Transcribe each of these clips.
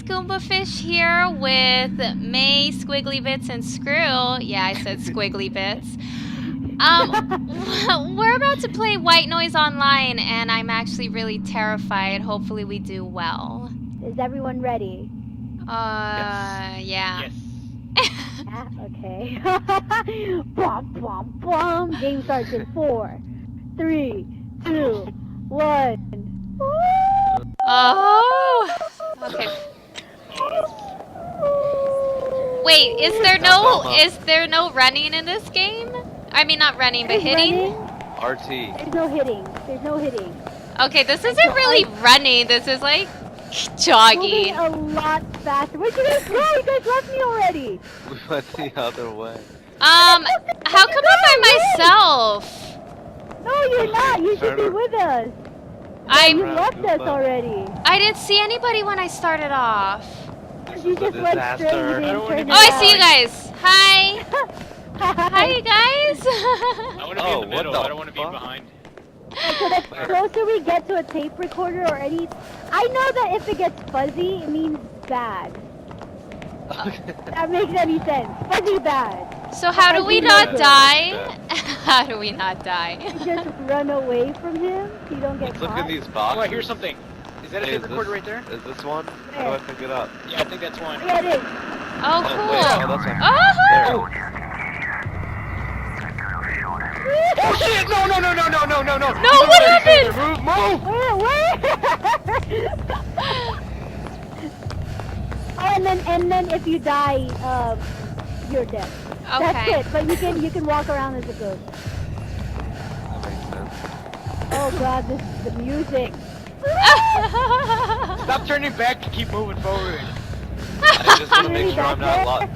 Goomba Fish here with May, Squiggly Bits, and Screw. Yeah, I said Squiggly Bits. We're about to play White Noise Online, and I'm actually really terrified. Hopefully we do well. Is everyone ready? Yeah. Yes. Yeah, okay. Bwomp, bwomp, bwomp. Game starts in 4, 3, 2, 1. Oh! Okay. Wait, is there no running in this game? I mean, not running, but hitting? RT. There's no hitting. There's no hitting. Okay, this isn't really running. This is like jogging. Moving a lot faster. Where'd you guys go? You guys left me already. We went the other way. How come I'm by myself? No, you're not. You should be with us. You left us already. I didn't see anybody when I started off. You just went straight. You didn't turn Oh, I see you guys. Hi. Hi, you guys. I want to be in the middle. I don't want to be behind. So the closer we get to a tape recorder or any... I know that if it gets fuzzy, it means bad. That makes any sense. Fuzzy bad. So how do we not die? How do we not die? You just run away from him so you don't get Look caught. at these boxes. Oh, I hear something. Is that a tape recorder right there? Is this one? How do I pick it up? Yeah, I think that's one. Yeah, it is. Oh, Wait, cool. that's one. Oh! Oh shit! No! No, what happened? Move! Where? Oh, and then if you die, you're dead. Okay. That's it. But you can walk around as a ghost. That makes sense. Oh god, this is the music. Stop turning back and keep moving forward. I just want to make sure I'm not lost.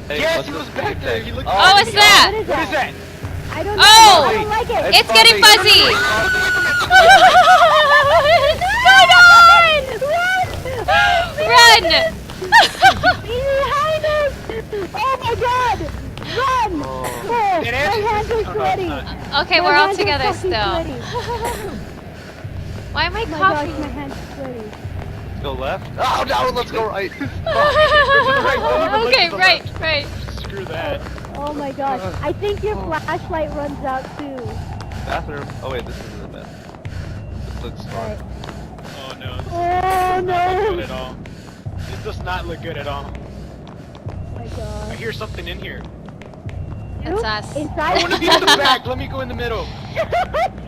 Hey, Yes, what's he was this back big there. thing? He looked. Oh, what's that? What is What is that? I don't know. Oh! I don't like it. It's getting fuzzy. Run! Behind us! Oh my god! Run! Oh, my hands are sweaty. Okay, My we're all hands are together fucking still. sweaty. Why am I Oh my gosh, coughing? my hands are sweaty. Go left? Oh no, let's go right. Okay, right. Screw that. Oh my gosh. I think your flashlight runs out too. Bathroom. Oh wait, this isn't the bathroom. This looks Right. smart. Oh no. Oh Not look good no! at all. This does not look good at all. Oh my I god. hear something in here. It's us. I Inside? want to be in the back. Let me go in the middle.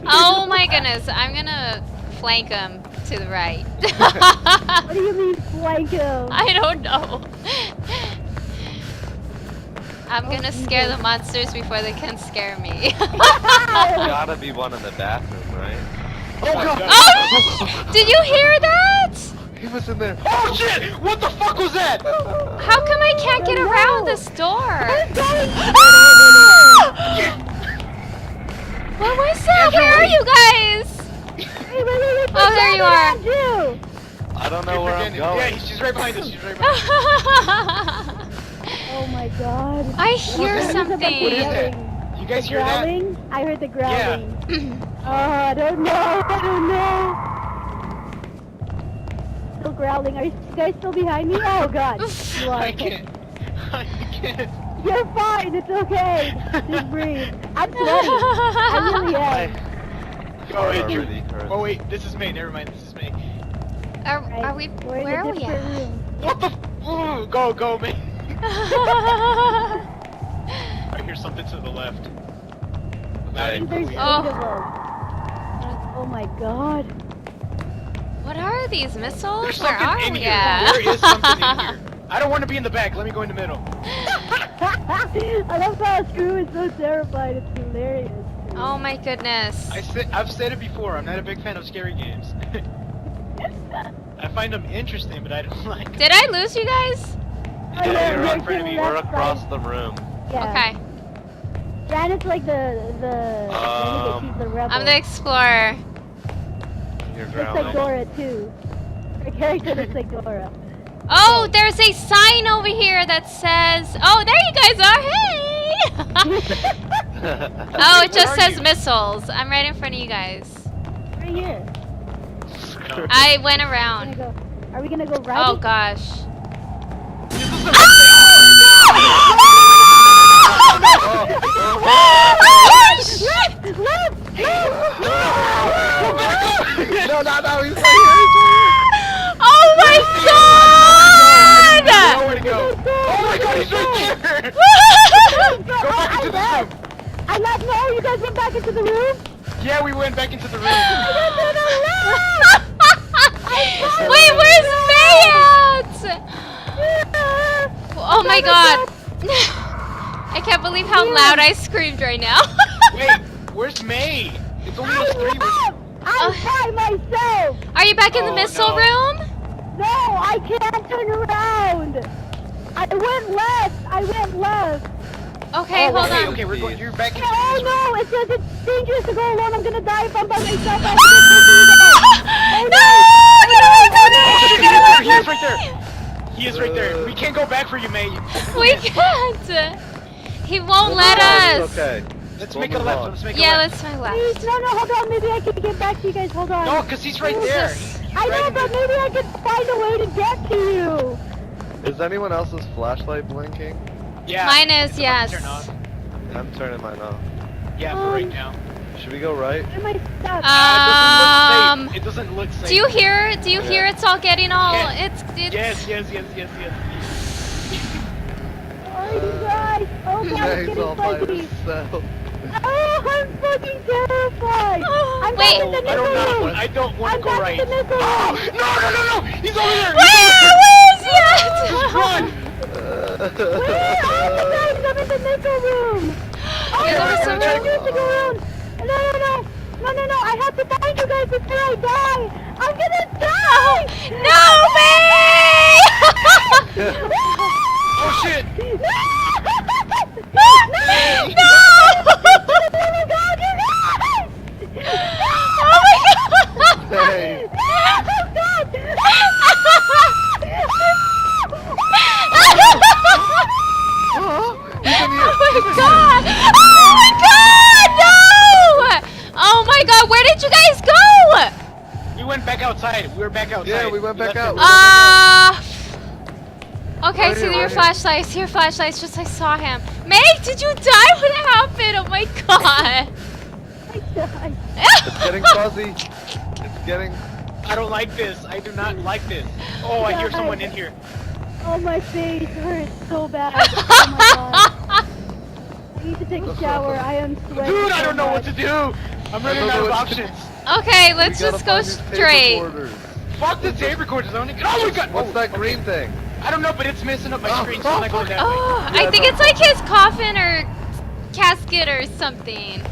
Oh my goodness, I'm gonna flank him to the right. What do you mean flank him? I don't know. I'm gonna scare the monsters before they can scare me. Gotta be one in the bathroom, right? Oh my god. Oh! Did you hear that? He was in there. Oh shit! What the fuck was that? How come I can't get around this door? What was that? Where are you guys? Wait, Oh, there you are. you. I don't know where I'm Yeah, going. she's right behind us. She's right behind us. Oh my god. I hear that? something. What is that? You guys hear that? Growling? I heard the growling. I don't know. Still growling. Are you guys still behind me? Oh god. You are. I can't. You're fine. It's okay. Just breathe. I'm sweaty. I really am. Oh wait, Already. oh wait, this is me. Never mind, this is me. Are we? We're in Where a are we different at? room. What the? Go, man. I hear something to the left. Okay. There's eight Oh. of them. Oh my god. What are these missiles? There's Where something are in we here. at? There is something in here. I don't want to be in the back. Let me go in the middle. I love how Screw is so terrified. It's hilarious. Oh my goodness. I've said it before. I'm not a big fan of scary games. I find them interesting, but I don't like them. Did I lose you guys? Oh, Yeah, you're you're in front of to me. the We're left across side. the room. Yeah. Okay. Janet's like the she's the rebel. I'm the explorer. You're Looks like grounded. Dora too. Her character looks like Dora. Oh, there's a sign over here that says, oh, there you guys are. Hey! Oh, it just Where are says you? missiles. I'm right in front of you guys. Right here. No. I went I'm around. gonna go. Are we gonna go right? Oh gosh. This is the No, no, no, he's right here. Oh my god! Nowhere to go. Oh my god, he's right there! Go back into this room. I left. No, you guys went back into the room. Yeah, we went back into the room. Wait, where's May at? Oh my god. I can't believe how loud I screamed right now. Wait, where's May? It's only us three. I'm by myself. Are you back in the Oh, missile no. room? No, I can't turn around. I went left. Okay, hold okay, on. okay, we're going. You're back into Oh this room. no, it says it's dangerous to go alone. I'm gonna die if I'm by myself. I No! He is right there. He is right there. We can't go back for you, May. We can't. He won't let us. Okay. Let's We'll make a move left. on. Let's make a Yeah, left. let's my Please, left. no, hold on. Maybe I can get back to you guys. Hold on. No, because he's right there. I know, but maybe I can find a way to get to you. Is anyone else's flashlight blinking? Yeah. Mine is, it's about to yes. turn on. I'm turning mine off. Yeah, for right now. Should we go right? Where am I stuck? It doesn't look safe. Do you hear? Do you hear? It's all getting all. Yeah. It's. Yes. Oh, you guys. Oh, God, Yeah, it's he's all getting by fuzzy. himself. Oh, I'm fucking terrified. I'm Wait. back in the I don't missile know. room. I don't want to I'm go back right. in the missile Oh, room. no! He's over there! Where is he at? Just run! Where are the guys? I'm in the missile room. Oh, Okay, no, we're I gonna check- need to go around. No. I have to find you guys before I die. I'm gonna die. No, May! Oh shit! No! Oh my god! Hey. Oh my god! No! Oh my god, where did you guys go? We went back outside. We were back outside. Yeah, we went back left out. him. Okay, Right see here, your right here. flashlights. See your flashlights. Just I saw him. May, did you die? What happened? Oh my god! It's getting fuzzy. It's getting. I don't like this. I do not like this. Oh, I hear someone in here. Oh, my face hurts so bad. Oh my god. I need to take a shower. I am sweating. Dude, I so don't know what much. to do. I'm running don't out know of what to do. options. Okay, let's We gotta just go find these tape straight. recorders. Fuck the tape recorders. Oh my god. What's Oh, that okay. green thing? I don't know, but it's messing up my Oh, screen, so I'm not going that way. Oh, Yeah, I think it's like his coffin or casket or something.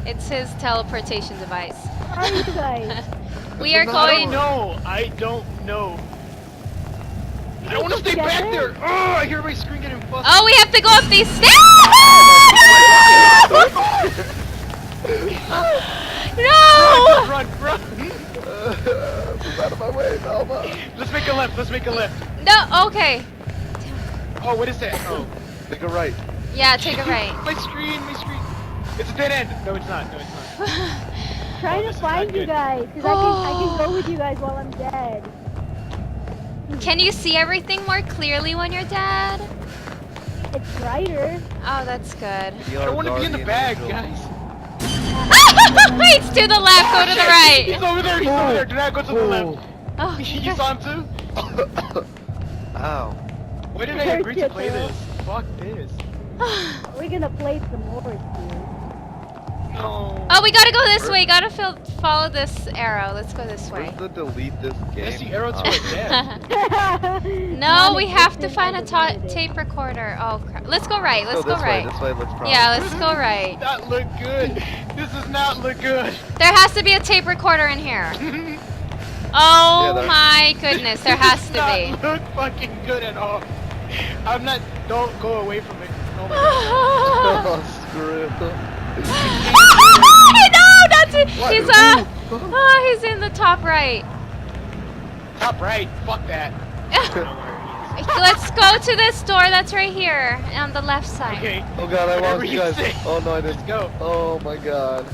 It's his teleportation device. Where are you guys? We are It's I going. don't know. I don't know. I don't want to stay Together? back there. Oh, I hear my screen getting fussed. Oh, we have to go up these stairs. No! Run. Move out of my way, Velma. Let's make a left. Let's make a left. No. Okay. Oh, what is that? Oh. Take a right. Yeah, take a right. My screen. It's a dead end. No, it's not. Trying this to is find not you good. guys, because I can go with you guys while I'm dead. Can you see everything more clearly when you're dead? It's brighter. Oh, that's good. I don't want to be in the bag, guys. It's to the left. Go to the He's right. over there. Do not go to the left. Oh, You saw him too? Ow. Why did I agree to play this? Fuck this. We're gonna play some more, dude. No. Oh, we gotta go this way. Gotta follow this arrow. Let's go this way. Where's the delete this game? That's the arrow to Oh. my death. No, we have to Non-existent find a as a limited. tape recorder. Oh crap. Let's go right. No, Let's go this right. way. This way looks promising. Yeah, let's go right. Does not look good. This does not look good. There has to be a tape recorder in here. Oh Yeah, there- my goodness, there has to Does be. not look fucking good at all. I'm not. Don't go away from it. Oh my god. Oh, screw. No, that's it. What? He's he's in the top right. Top right. Fuck that. Let's go to this door that's right here on the left side. Okay. Oh god, I Whatever lost you you guys. say. Oh no, I Let's didn't. go. Oh my god.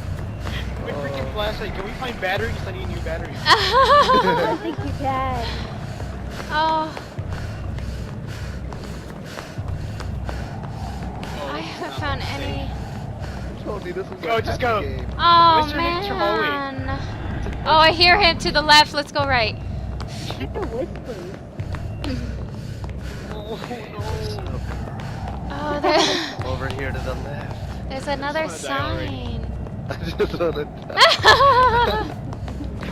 My freaking flashlight. Can we find batteries? I need new batteries. I don't think you can. Oh, Oh, I this is haven't not found safe. any. Told me this was Go, a just happy go. game. Oh Where's your next hallway? man. Oh, I hear him to the left. Let's go right. They're whispers. Oh, Oh, there, Over here to the left. there's another wanna die already. sign. I just wanna die. no.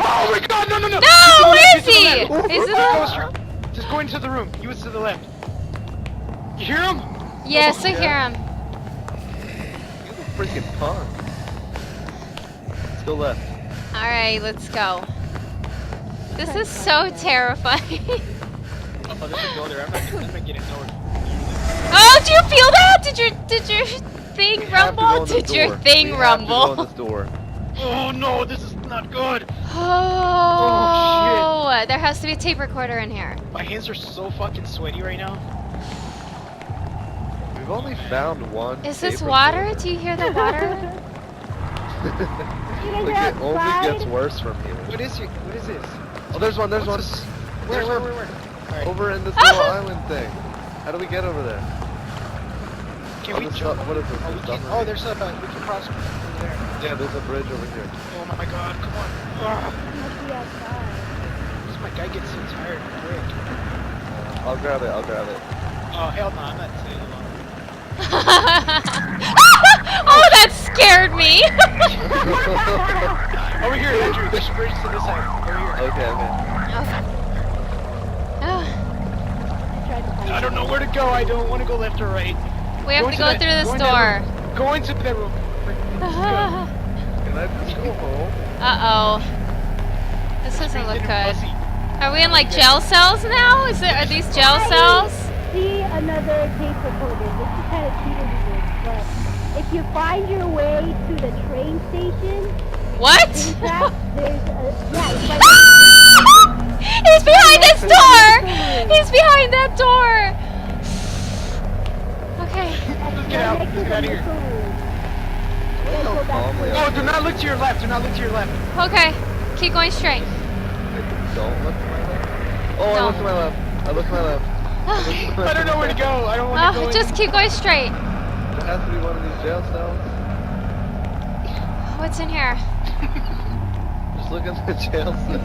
Oh my god, no, no, no! No, where is he? Is it Go the... straight. Just go into the room. He was to the left. You hear him? Yes, I Yeah. hear him. He's a freaking punk. Let's go left. Alright, let's go. This is so terrifying. Oh, there's a door there. I'm not getting nowhere. Oh, do you feel that? Did your thing We have to go rumble? in this Did your door. thing We have to rumble? go in this door. Oh no, this is not good. Oh, there has to be a tape recorder in here. My hands are so fucking sweaty right now. We've only found one. Is this tape water? recorder. Do you hear the water? You guys Like, are it only outside? gets worse from here. What is it? What is this? Oh, there's one. There's one. What's this? There's one. Where? Alright. Over in this little island thing. How do we get over there? Can Oh, we this jump? what is this? Oh, we This can, submarine? oh, there's a, we can cross over there. Yeah, there's a bridge over here. Oh my god, come on. Ah, Must be outside. this my guy gets so tired quick. I'll grab it. I'll grab it. Oh, hell no, I'm not staying alone. Oh, that scared me. Over here, Andrew, there's a bridge to this side. Over here. Okay, okay. Oh, Try to find I don't know where to go. I don't want to go left or right. we have to into go that- through this in door. that room. Go into that room. Let's go. Can I just go home? Uh-oh. This doesn't Breathe look in good. fuzzy. Are we in like jail cells now? Are these jail cells? see another tape recorder. This is kind of cheating but if you find your way to the train station, What? train track, there's a it's like He's behind this door! He's behind that door! Okay. Let's get out. Let's get out of here. Oh, do not look to your left. Do not look to your left. Okay. Keep going straight. Don't look to my left. Oh, I No. look to my left. I look to my left. I don't know where to go. I don't want to go. Oh, just keep going straight. It has to be one of these jail cells. What's in here? Just look at the jail cell.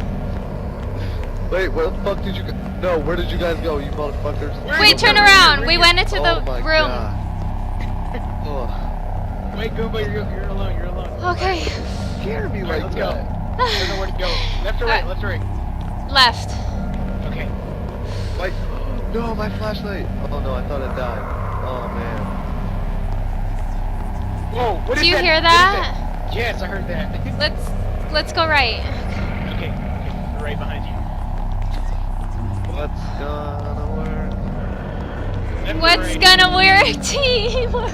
Wait, where the fuck did you go? No, where did you guys go, you motherfuckers? Wait, turn around. We went into the Oh my room. God. Oh, Wait, Goomba, you're alone. You're alone. Okay. scare me Alright, like let's go. that. I don't know where to go. Left or right? Left or right? Left. Okay. Like, no, my flashlight. Oh no, I thought it died. Oh man. Whoa, what is Do you that? hear What is that? Yes, I heard that. Let's go right. Okay, we're right behind you. What's gonna work? Left or What's right? gonna work? Teamwork.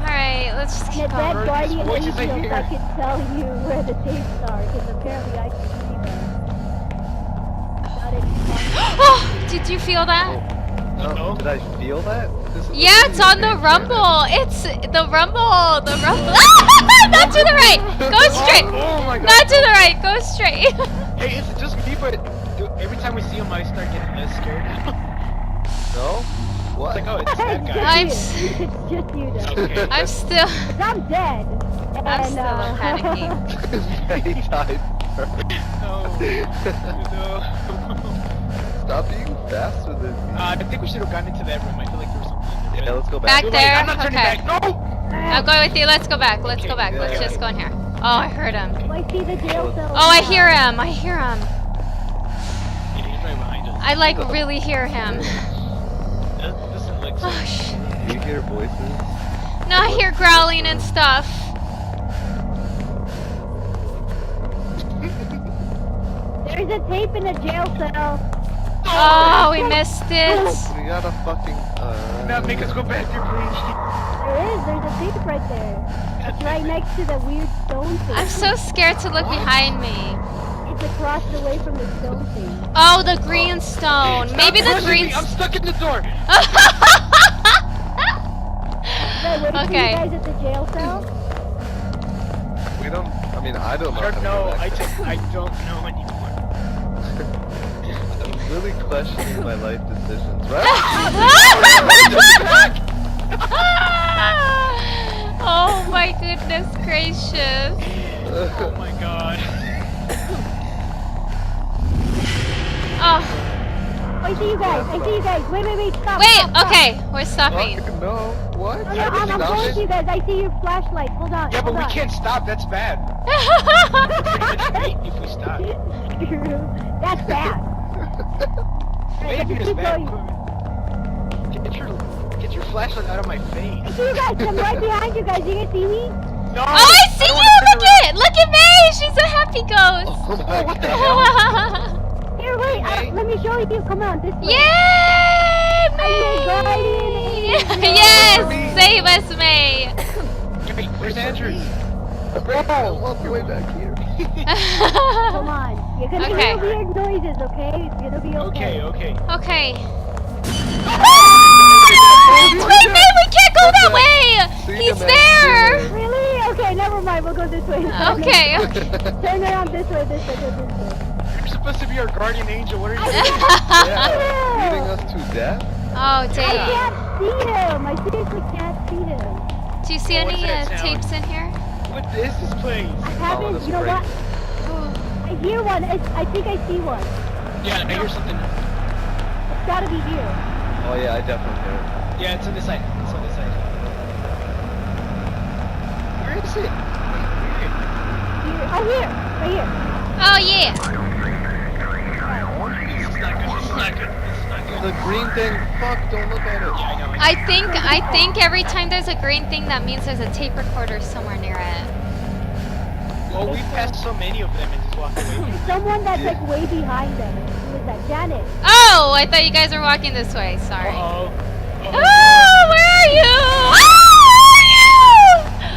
Alright, let's just the keep dead going. guardian Voices I angels hear. that can tell you where the tapes are, because apparently I can see them. Not any Oh, did you feel that? Oh, did I feel that? This is Yeah, it's on the rumble. It's the rumble. The rumble. Not to the right. Go straight. Oh my god. Not to the right. Go straight. Hey, it's just me, but every time we see him, I start getting less scared. No? What? It's like, oh, it's that It's guy. I'm just you. It's just you, though. Okay. I'm still. 'Cause I'm dead. I'm And, still panicking. He died No. No. Stop being faster than me. I think we should have gone into that room. I feel like there was something in there. Yeah, let's go Back back. Too late. there? I'm not turning Okay. back. No! I'll go with you. Let's go back. Let's go back. Okay, Let's yeah. just go in here. Oh, I heard him. I see the jail cell. Oh, I now. hear him. I hear him. Yeah, he's right behind us. I like really hear him. That doesn't look so. Oh, shit. Do you hear voices? No, I hear growling and stuff. There's a tape in the jail cell. Oh, we missed it. We gotta fucking. Now make us go back there, please. There's a tape right there. It's right next to the weird stone thing. I'm so scared to look behind me. It's across the way from the stone thing. Oh, the green stone. Maybe the Pushing green. me, I'm stuck in the door. Wait, wait, Okay. you guys at the jail cell? We don't. I mean, I don't know. I how to don't know. go back there. I don't know anymore. really questioning my life decisions, right? Oh my goodness gracious. Oh my god. Oh, I see you guys. I see you guys. Wait. Stop. wait, stop, stop. okay, we're stopping. Fuck no. What? Oh, no, I'm going to you guys. I see your flashlight. Hold on. Yeah, but hold we on. can't stop. That's bad. Pretty much bait if we stop. That's bad. Alright, Maybe let's it's keep bad. going. Get your flashlight out of my I face. see you guys. I'm right behind you guys. You can see me? No. Oh, I see don't you! wanna turn Look around. at! Look at May! She's a happy ghost! Oh my what the god. hell? Here, wait. Hey. Let me show you. Come on, this way. Yay! I'm your guardian May! angel. Yes! Save us, May! Wait, where's Andrew? I'm all the way back here. Come on. You're gonna Okay. hear weird noises, okay? It's gonna be okay. Okay. Okay. Wait, May, we can't go that way! See He's you, man. there! Really? Okay, never mind. We'll go this way. Okay. Turn around this way, this way, go this way. You're supposed to be our guardian angel. What are you doing? Yeah, leading us to death? Oh, I dang. can't see him. I seriously can't see him. Do you see Oh, what's any that sound? tapes in here? What is this place? I haven't, that's you know great. what? I hear one. I think I see one. Yeah, I hear something. It's gotta be here. Oh yeah, I definitely hear it. Yeah, it's on this side. It's on this side. Where is it? Here. Oh, here. Right here. Oh, yeah. This is not good. This is not good. This is not good. The green thing, fuck, don't look at it. Yeah, I know. I think every time there's a green thing, that means there's a tape recorder somewhere near it. Well, we passed so many of them and just walked away. Someone that's like way behind them. Who is that? Janet. Oh, I thought you guys were walking this way. Sorry. Uh-oh. Oh, where are you?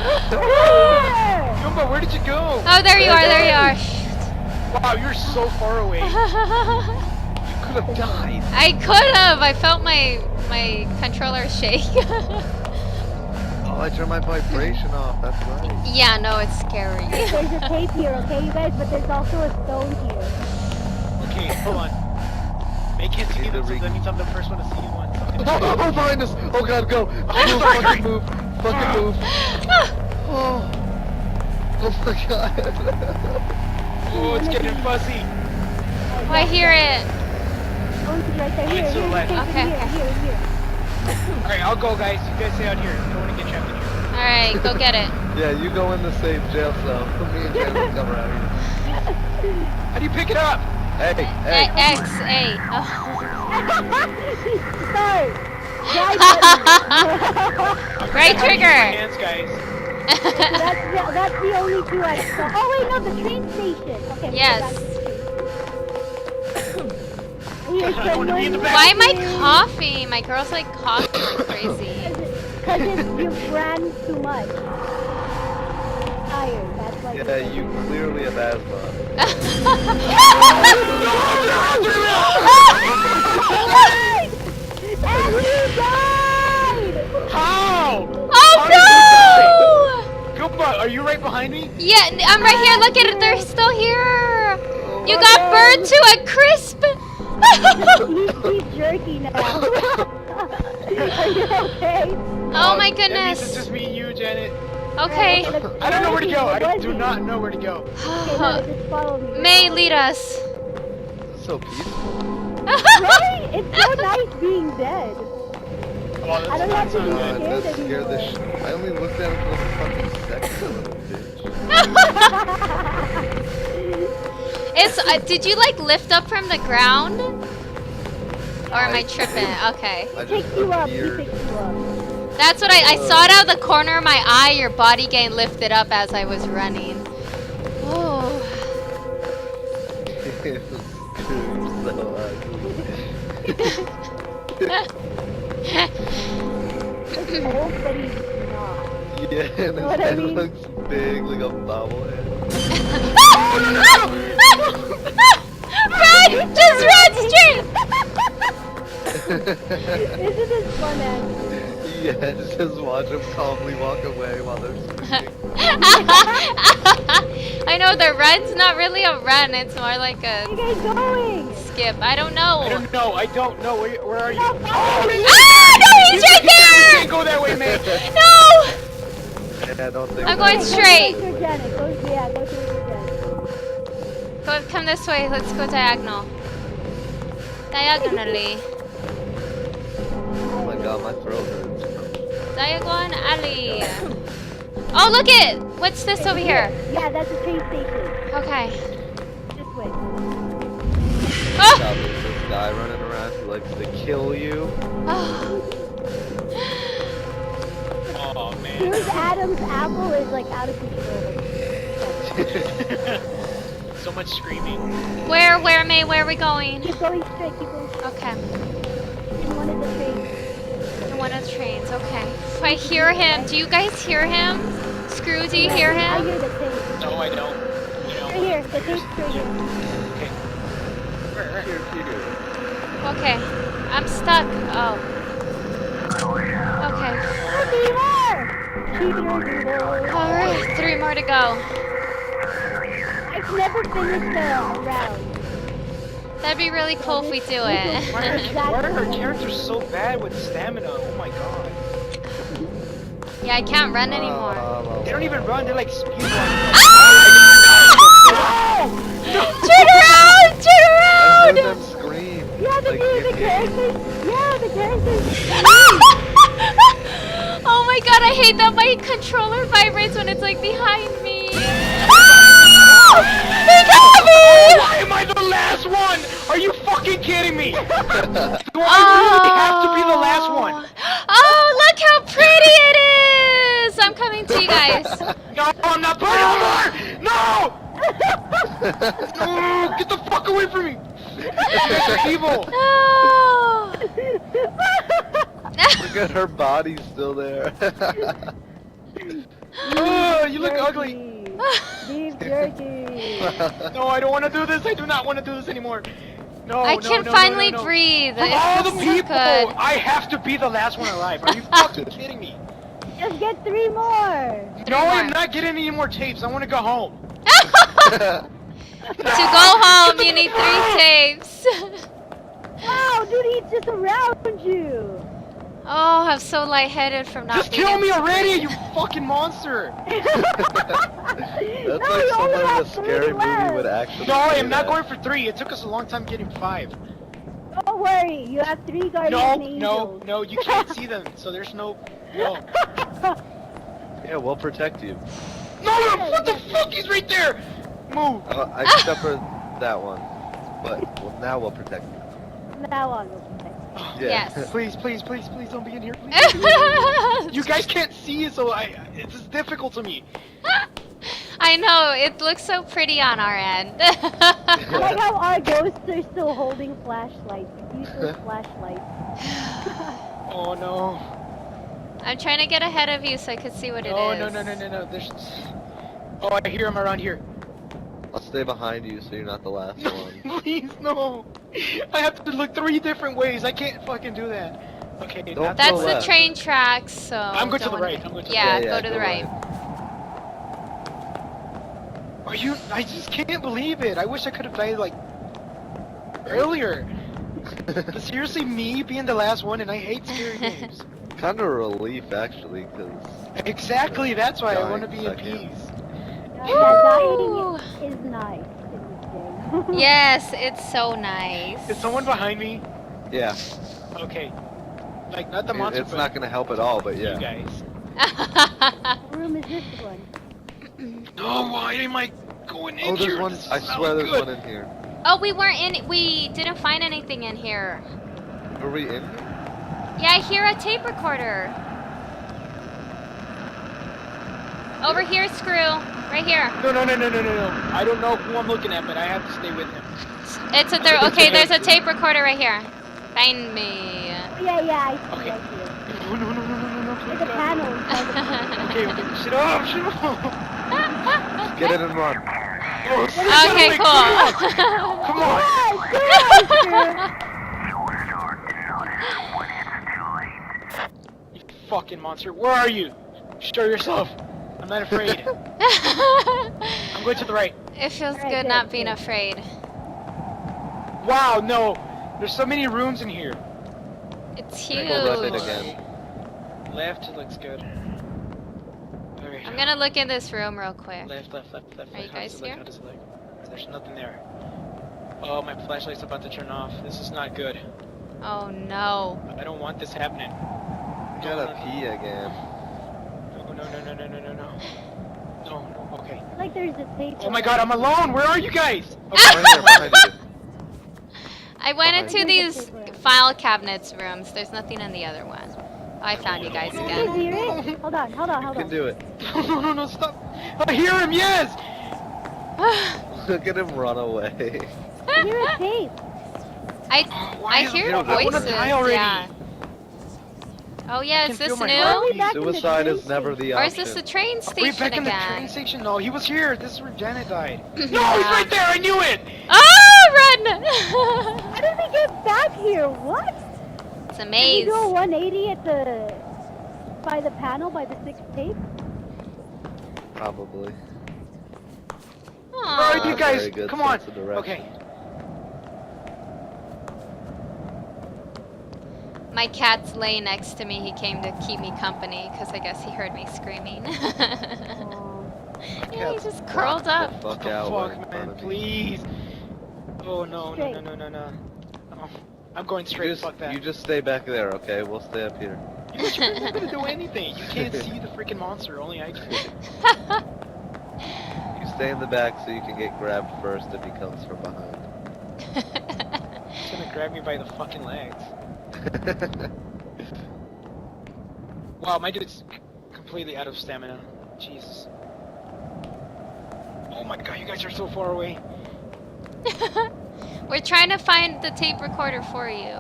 Oh, Here. Goomba, where did you go? oh, there you are. There you are. Wow, you're so far away. You could have died. I could have. I felt my controller shake. Oh, I turned my vibration off, that's right. Yeah, no, it's scary. There's a tape here, okay, you guys? But there's also a stone here. Okay, hold on. Make can't see Need them, to so re- that means I'm the first one to see one. Oh, behind us! Oh god, go! Move, fucking move! Fucking move! Oh! Oh my god! Oh, it's getting fuzzy. Oh, I hear it. Oh, it's right there. Here, It's to the here, left. here, Okay. here. Alright, I'll go, guys. You guys stay out here. I don't want to get trapped in here. All right, go get it. Yeah, you go in the safe jail cell. Me and Jay will come around here. How do you pick it up? Hey, hey! X A. Oh. Start. Right How do you use my trigger. hands, guys. That's the only two I saw. Oh wait, no, the train station. Okay. Yes. Here's I don't wanna be in the back. Why am I coughing? My girl's like coughing like crazy. Because you ran too much. Tired. That's why. Yeah, you clearly have asthma. And you died! How? Oh no! Goomba, are you right behind me? Yeah, I'm right here. Look at it. They're still here. You Oh, got no. burned to a crisp. He's jerky now. Are you okay? Oh my That means it's goodness. just me and you, Janet. Okay. I don't know where to go. I Where's do he? not know where to go. Okay, no, just follow me. May lead us. So peaceful. Really? It's so nice being dead. Oh, I don't have to be God, scared that scared the anymore. shit. I only looked at him for a fucking second, little bitch. It's. Did you like lift up from the ground? Or am I tripping? Okay. I He just picks you up. He appeared. picks you up. That's what I saw it out of the corner of my eye. Your body getting lifted up as I was running. Oh. It was so He's old, but he's not. Yeah, and his What I head mean? looks big, like a bobblehead. Run! Just run straight! Isn't this fun, actually? Yeah, just watch him calmly walk away while they're screaming. I know know, the run's not really a run, it's more like a Where you guys going? skip. I don't know. I don't know. Where are you? No, Oh, No, he's right We there! can't go that way, man. No! Yeah, I don't think I'm so. going straight. Go to Janet. Go to Janet. Come this way, let's go diagonal. Diagonally. Oh my god, my throat hurts. Diagon alley. Oh, look it! What's this over here? Yeah, that's a train station. Okay. This way. Oh! Now there's this guy running around who likes to kill you. Oh. Oh man. Here's Adam's apple is like out of control. So much screaming. Where, May? Where are we going? Keep going straight. Keep going straight. Okay. In one of the trains. In one of the trains, okay. If I hear him, do you guys hear him? Screw, do you hear I him? hear the train. No, I don't. Right here. The train's right here. Okay. Where? Here. Okay. I'm stuck. Oh. Okay. Alright, 3 more to go. I've never finished a round. That'd be really cool if we do Why it. are our characters so bad with stamina? Oh my god. Yeah, I can't run anymore. They don't even run, they're like speed Ah! runners. Turn around! Turn I heard around! them scream. Yeah, the Like, characters. Yeah, the characters. Oh my god, I hate that my controller vibrates when it's like behind me. Ah! He got me! Why am I the last one? Are you fucking kidding me? Do I really have to be the last one? Oh, look how pretty it is! I'm coming to you guys. No, I'm not playing over! No! No! Get the fuck away from me! You're evil! No! Look at her body still there. Oh, you look ugly! Beef jerky. No, I don't want to do this. I do not want to do this anymore. No, I no, can no, finally no, no, no. breathe. From It all the feels so people, good. I have to be the last one alive. Are you fucking kidding me? Just get 3 more. No, I'm not getting any more tapes. I want to go home. To go home, you need 3 tapes. Wow, dude, he's just around you. Oh, I'm so lightheaded from not Just being kill me able to already, breathe. you fucking monster! That's No, like you only someone in a have scary 3 movie left. would actually No, I say am not that. going for 3. It took us a long time getting 5. Don't worry, you have 3 guardian No, angels. no, you can't see them, so there's no. Yeah, we'll protect you. No, what the fuck? He's right there! Move! Except for that one. But well, now we'll protect you. Now on, we'll protect. Yes. Please, please, please, please don't be in here. Please. You guys can't see, so it's just difficult to me. I know, it looks so pretty on our end. I like how our ghosts are still holding flashlights. Useless flashlights. Oh no. I'm trying to get ahead of you so I can see what it Oh is. no. There's. Oh, I hear him around here. I'll stay behind you so you're not the last one. Please, no. I have to look 3 different ways. I can't fucking do that. Okay, Don't That's Go the left. train tracks, so... I'm going to the don't- right. I'm going to the Yeah, right. go to the right. Are you? I just can't believe it. I wish I could have died like earlier. But seriously, me being the last one, and I hate scary games. Kind of a relief actually, because Exactly. That's why I Dying want to be in second. peace. Yeah, dying is nice in this game. Yes, it's so nice. Is someone behind me? yeah, Okay. Like not the monster, it's but not gonna help at all. But you yeah, guys. What room is this one? No, why am I going in oh, here? there's one. This I smells swear there's good. one in here. Oh, we didn't find anything in here. Are we in here? Yeah, I hear a tape recorder. Over here, Screw. Right here. No. I don't know who I'm looking at, but I have to stay with him. Okay, there's a tape recorder right here. Find me. Yeah, I see, Okay. I see it. No. There's a panel. Okay, shut up. Get it and run. Oh, Okay, cool. Come on. You fucking monster. Where are you? Show yourself. I'm not afraid. I'm going to the right. It feels Alright, good good, not being good. afraid. Wow, no. There's so many rooms in here. It's Go huge. left it again. Left looks good. Alright. I'm gonna look in this room real quick. Left. Are you How does guys it look? here? How does it look? There's nothing there. Oh, my flashlight's about to turn off. This is not good. Oh no. I don't want this happening. Gotta pee again. No. No, okay. Like there's a tape. Oh my god, I'm alone! Where are you guys? Right here, behind you. I went Behind into you. these file cabinets rooms. There's nothing in the other one. Oh, I found you guys You guys again. hear it? Hold on. You can do it. No, stop! I hear him, yes! Look at him run away. I hear a tape. I Why is hear it- I wanna voices. die already. Yeah. Oh yeah, I is can this feel my new? heart. Are we back in the Suicide train is never the Or is option. this the train Are we station back in the train again? station? No, he was here. This is where Janet died. No, he's Yeah. right there. I knew it. Oh, run! How did we get back here? What? It's a Did we maze. do a 180 at the by the panel by the 6th tape? Probably. Where Aw. are you Not guys? very good Come on. sense of direction. Okay. My cat's laying next to me. He came to keep me company because I guess he heard me screaming. Oh, Yeah, he Cat's just knocked curled the up. Fuck What out the right in fuck, front man? of me. Please. Oh no. Straight. No. Oh, I'm going straight. Fuck that. You just stay back there, okay? We'll stay up here. You're not gonna do anything. You can't see the freaking monster. Only I can. You stay in the back so you can get grabbed first if he comes from behind. He's gonna grab me by the fucking legs. Wow, my dude's completely out of stamina. Jesus. Oh my god, you guys are so far away. We're trying to find the tape recorder for you.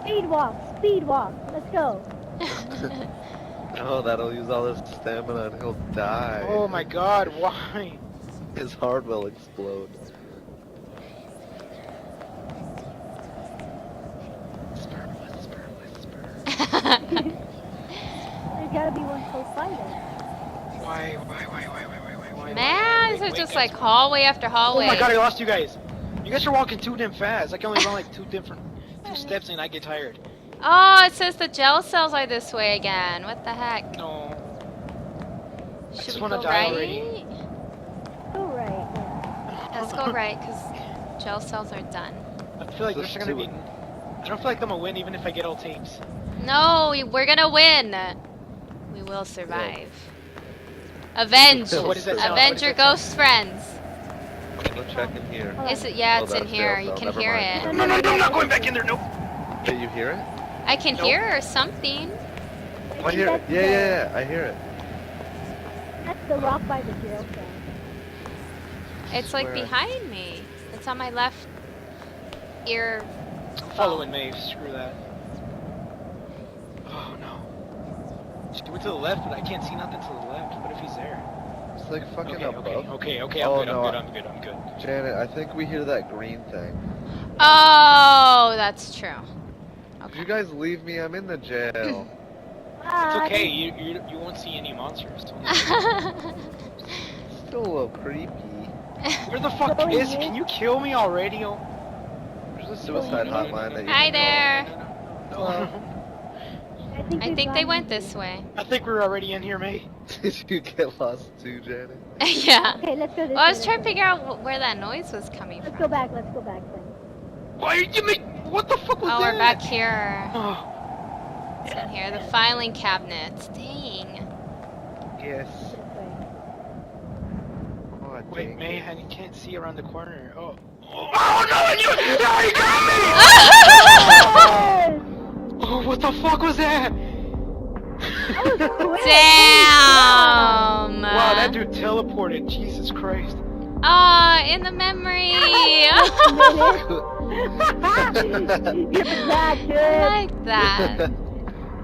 speed walk. Let's go. Oh, that'll use all his stamina and he'll die. Oh my god, why? His heart will explode. There's gotta be one close by there. Why? Man, these are Wait, just guys. like hallway after Oh hallway. my god, I lost you guys. You guys are walking too damn fast. I can only run like two steps and I get tired. Oh, it says the gel cells are this way again. What the heck? No. Should just we wanna go die right? already. Go right. Yeah. Let's go right, because gel cells are done. I feel like Let's there's gonna do be. it. I don't feel like I'm gonna win even if I get all tapes. No, we're gonna win. We will survive. Avenge. So what does that sound? Avenge What your does ghost friends. Let's check in here. Is it? Yeah, Oh, it's in that's here. jail You cell, can never hear mind. it. No, I'm not going back in there. Nope. Did you hear it? I can Nope. hear something. I hear it. Yeah, I hear it. That's the rock by the jail cell. It's like Swear. behind me. It's on my left ear. I'm following Maeve. Screw that. Oh no. She went to the left, but I can't see nothing to the left. What if he's there? It's like fucking above. Okay. Oh, I'm no, good. I'm good. Janet, I think we hear that green thing. Oh, that's true. Did you guys leave me? I'm in the jail. It's okay. You won't see any monsters. Still a little creepy. Where the fuck Going is he? in? Can you kill me already? Oh. There's a suicide hotline that you Hi can there. No. I think they went this way. I think we're already in here, mate. call. Did you get lost too, Janet? Yeah. Okay, let's go this Well, I way, was trying to let's figure out where that noise was coming Let's from. go back then. Why are you make? What the fuck was Oh, that? we're back here. Oh, It's in here. The filing cabinets. Dang. Yes. This way. Oh, wait, dang May, it. I can't see around the corner. Oh. Oh no! You got me! Yes! Oh, what the fuck was that? That was quick. Damn. Wow, that dude teleported. Jesus Christ. Oh, in the memory. Give it back, I good. like that.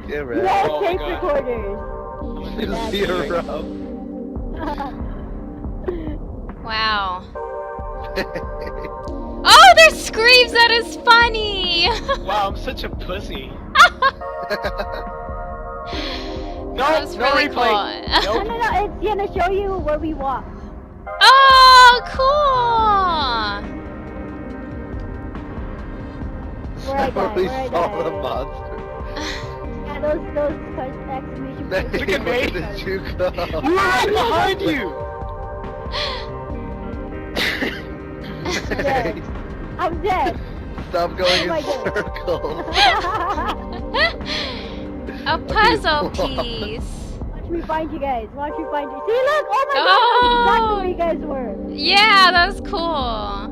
Get ready. Yes, Oh my tape God. recorders. Zero. Wow. Oh, there's screams. That is funny. Wow, I'm such a pussy. No, That was no really replay. cool. No, it's gonna show you where we walk. Oh, cool! Where I died, We where I saw the died. monster. Yeah, those exclamation points. Look at me. Where did you go? We're right behind you! Dead. I'm dead. Stop going Oh my in God. circles. A puzzle What? piece. Watch me find you guys. Watch me find you. See, look! Oh my Oh. God! That's exactly where you guys were. Yeah, that was cool.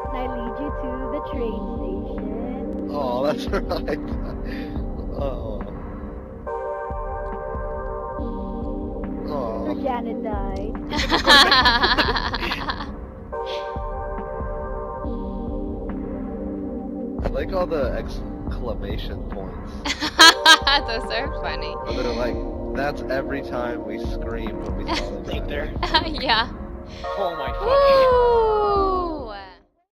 And I lead you to the train station. Oh, that's right. Oh. Where Oh. Janet died. I like all the exclamation points. Those are funny. Where they're like, that's every time we scream when we saw them. Right there. Yeah. Oh my fucking. Woo!